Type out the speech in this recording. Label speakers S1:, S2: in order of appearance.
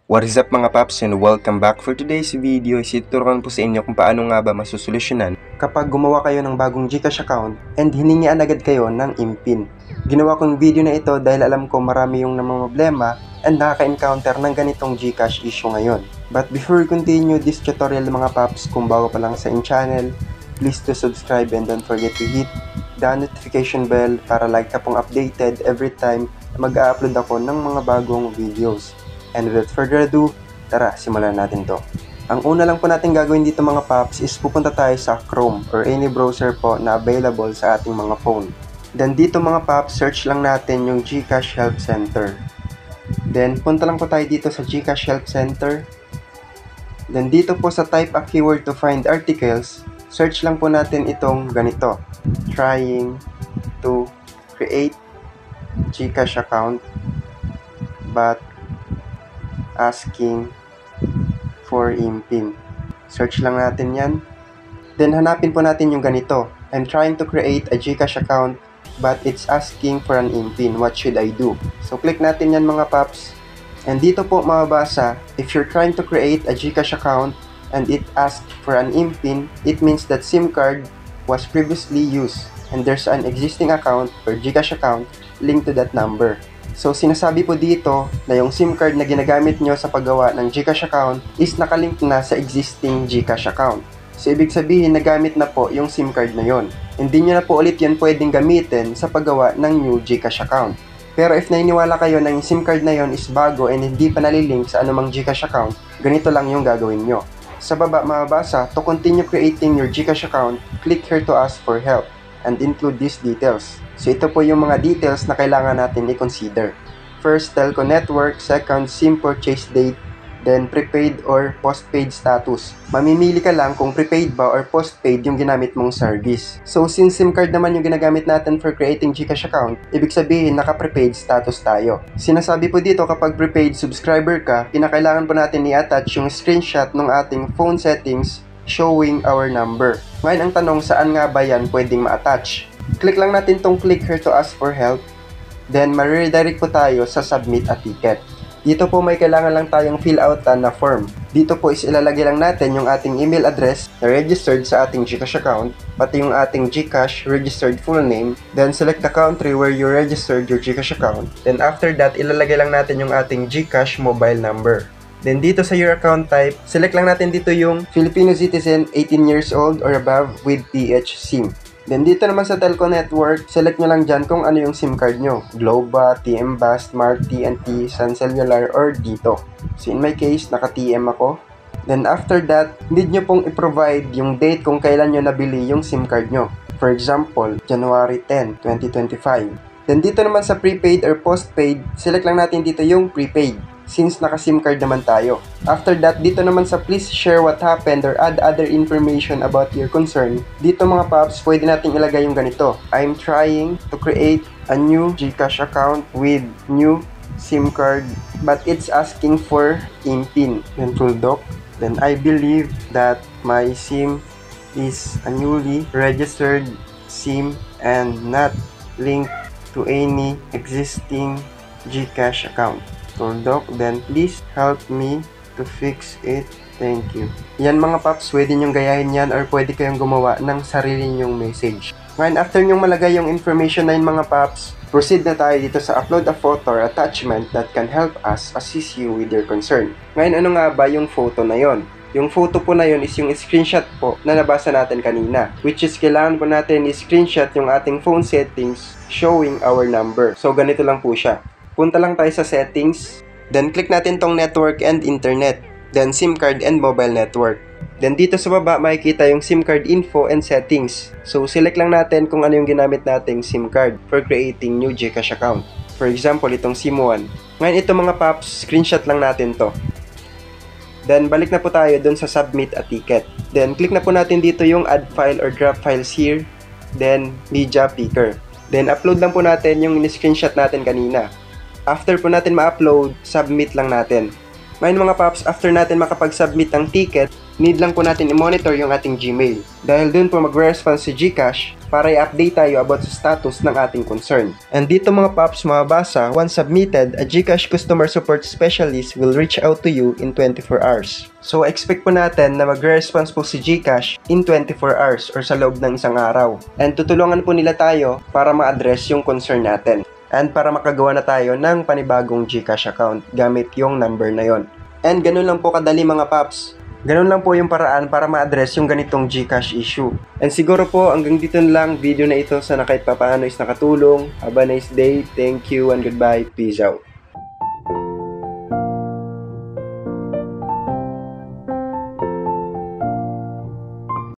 S1: What is up mga paps and welcome back. For today's video is ituturuan po sa inyo kung paano nga ba masusolusyonan kapag gumawa kayo ng bagong GCash account and hiningian agad kayo ng IMPIN. Ginawa kong video na ito dahil alam ko marami yung namamroblema and nakaka-encounter ng ganitong GCash issue ngayon. But before we continue this tutorial mga paps, kung bago pa lang sa channel, please to subscribe and don't forget to hit the notification bell para like ka pong updated every time mag-upload ako ng mga bagong videos. And without further ado, tara, simulan natin to. Ang una lang po natin gagawin dito mga paps is pupunta tayo sa Chrome or any browser po na available sa ating mga phone. Then dito mga paps, search lang natin yung GCash Help Center. Then punta lang po tayo dito sa GCash Help Center. Then dito po sa type a keyword to find articles, search lang po natin itong ganito. Trying to create GCash account but asking for IMPIN. Search lang natin yan. Then hanapin po natin yung ganito. I'm trying to create a GCash account but it's asking for an IMPIN. What should I do? So click natin yan mga paps. And dito po mababasa, if you're trying to create a GCash account and it asked for an IMPIN, it means that SIM card was previously used and there's an existing account or GCash account linked to that number. So sinasabi po dito na yung SIM card na ginagamit nyo sa paggawa ng GCash account is nakalink na sa existing GCash account. So ibig sabihin nagamit na po yung SIM card na yon. Hindi nyo na po ulit yan pwedeng gamitin sa paggawa ng new GCash account. Pero if naniniwala kayo na yung SIM card na yon is bago and hindi pa nalilink sa anumang GCash account, ganito lang yung gagawin nyo. Sa baba mababasa, to continue creating your GCash account, click here to ask for help and include these details. So ito po yung mga details na kailangan natin i-consider. First, telco network. Second, SIM purchase date. Then, prepaid or postpaid status. Mamimili ka lang kung prepaid ba or postpaid yung ginamit mong service. So, since SIM card naman yung ginagamit natin for creating GCash account, ibig sabihin naka-prepaid status tayo. Sinasabi po dito kapag prepaid subscriber ka, kinakailangan po natin i-attach yung screenshot ng ating phone settings showing our number. Ngayon ang tanong, saan nga ba yan pwedeng ma-attach? Click lang natin tong click here to ask for help. Then, ma-redirect po tayo sa submit a ticket. Dito po may kailangan lang tayong fill outan na form. Dito po is ilalagay lang natin yung ating email address na registered sa ating GCash account, pati yung ating GCash registered full name. Then, select the country where you registered your GCash account. Then, after that, ilalagay lang natin yung ating GCash mobile number. Then dito sa your account type, select lang natin dito yung Filipino citizen 18 years old or above with PH SIM. Then dito naman sa telco network, select nyo lang dyan kung ano yung SIM card nyo. Globa, TM-BA, Smart, TNT, Sun Cellular, or dito. So in my case, naka-TM ako. Then after that, need nyo pong i-provide yung date kung kailan nyo nabili yung SIM card nyo. For example, January 10, 2025. Then dito naman sa prepaid or postpaid, select lang natin dito yung prepaid, since naka-SIM card naman tayo. After that, dito naman sa please share what happened or add other information about your concern, dito mga paps, pwede natin ilagay yung ganito. I'm trying to create a new GCash account with new SIM card but it's asking for IMPIN. Then full doc. Then I believe that my SIM is a newly registered SIM and not linked to any existing GCash account. Doc, then please help me to fix it. Thank you. Yan mga paps, pwede nyong gayahin yan or pwede kayong gumawa ng sarili nyong message. Ngayon, after nyong malagay yung information na yun mga paps, proceed na tayo dito sa upload a photo or attachment that can help us assist you with your concern. Ngayon, ano nga ba yung photo na yon? Yung photo po na yun is yung screenshot po na nabasa natin kanina, which is kailangan po natin i-screenshot yung ating phone settings showing our number. So, ganito lang po siya. Punta lang tayo sa settings, then click natin tong network and internet, then SIM card and mobile network. Then dito sa baba makikita yung SIM card info and settings. So select lang natin kung ano yung ginamit nating SIM card for creating new GCash account. For example, itong SIM1. Ngayon ito mga paps, screenshot lang natin to. Then balik na po tayo dun sa submit a ticket. Then click na po natin dito yung add file or drop files here. Then media picker. Then upload lang po natin yung in-screenshot natin kanina. After po natin ma-upload, submit lang natin. Ngayon mga paps, after natin makapag-submit ng ticket, need lang po natin i-monitor yung ating Gmail. Dahil dun po mag-response si GCash para i-update tayo about sa status ng ating concern. And dito mga paps, mababasa, once submitted, a GCash customer support specialist will reach out to you in 24 hours. So expect po natin na magre-response po si GCash in 24 hours or sa loob ng isang araw. And tutulungan po nila tayo para ma-address yung concern natin. And para makagawa na tayo ng panibagong GCash account gamit yung number na yon. And ganun lang po kadali mga paps. Ganun lang po yung paraan para ma-address yung ganitong GCash issue. And siguro po hanggang dito na lang video na ito, sana kahit papaano is nakatulong. Have a nice day, thank you and goodbye, peace out.